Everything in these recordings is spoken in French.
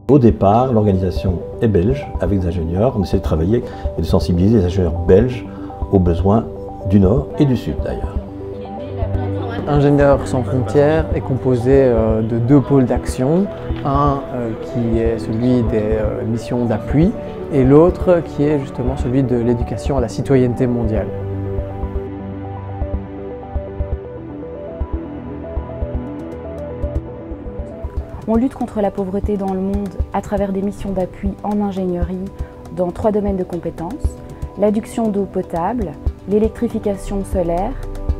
Au départ, l'organisation est belge avec des ingénieurs. On essaie de travailler et de sensibiliser les ingénieurs belges aux besoins du Nord et du Sud d'ailleurs. Ingénieurs sans frontières est composé de deux pôles d'action, un qui est celui des missions d'appui et l'autre qui est justement celui de l'éducation à la citoyenneté mondiale. On lutte contre la pauvreté dans le monde à travers des missions d'appui en ingénierie dans 3 domaines de compétences: l'adduction d'eau potable, l'électrification solaire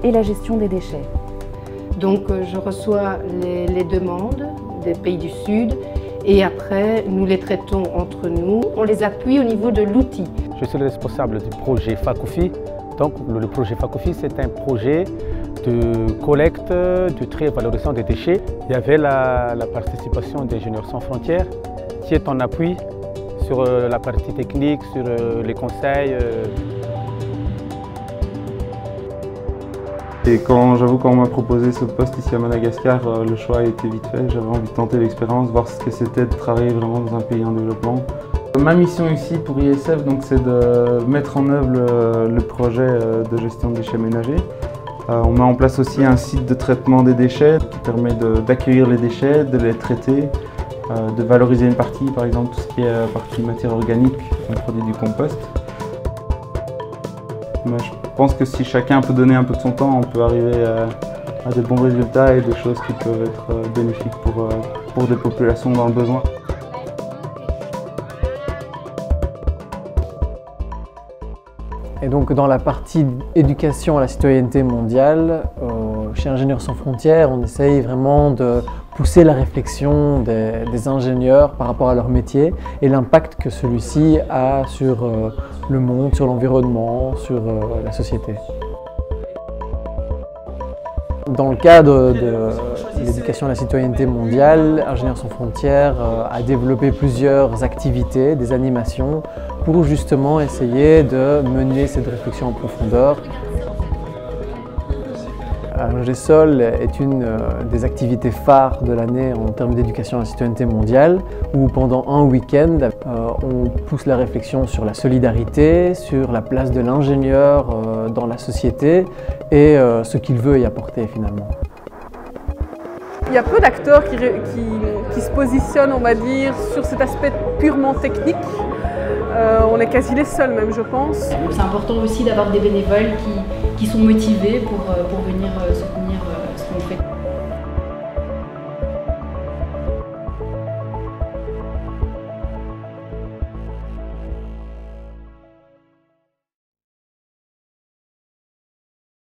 et la gestion des déchets. Donc je reçois les demandes des pays du Sud et après nous les traitons entre nous. On les appuie au niveau de l'outil. Je suis le responsable du projet FACOFI. Donc le projet FACOFI, c'est un projet de collecte, de tri et valorisation des déchets. Il y avait la participation d'Ingénieurs sans frontières qui est en appui sur la partie technique, sur les conseils. Et quand on m'a proposé ce poste ici à Madagascar, le choix a été vite fait. J'avais envie de tenter l'expérience, voir ce que c'était de travailler vraiment dans un pays en développement. Ma mission ici pour ISF, c'est de mettre en œuvre le projet de gestion de déchets ménagers. On met en place aussi un site de traitement des déchets qui permet d'accueillir les déchets, de les traiter, de valoriser une partie, par exemple tout ce qui est partie matière organique, on produit du compost. Je pense que si chacun peut donner un peu de son temps, on peut arriver à de bons résultats et des choses qui peuvent être bénéfiques pour des populations dans le besoin. Et donc dans la partie éducation à la citoyenneté mondiale, chez Ingénieurs sans frontières, on essaye vraiment de pousser la réflexion des ingénieurs par rapport à leur métier et l'impact que celui-ci a sur le monde, sur l'environnement, sur la société. Dans le cadre de l'éducation à la citoyenneté mondiale, Ingénieurs sans frontières a développé plusieurs activités, des animations, pour justement essayer de mener cette réflexion en profondeur. Ingesol est une des activités phares de l'année en termes d'éducation à la citoyenneté mondiale, où pendant un week-end, on pousse la réflexion sur la solidarité, sur la place de l'ingénieur dans la société et ce qu'il veut y apporter finalement. Il y a peu d'acteurs qui se positionnent, on va dire, sur cet aspect purement technique. On est quasi les seuls même, je pense. C'est important aussi d'avoir des bénévoles qui sont motivés pour venir soutenir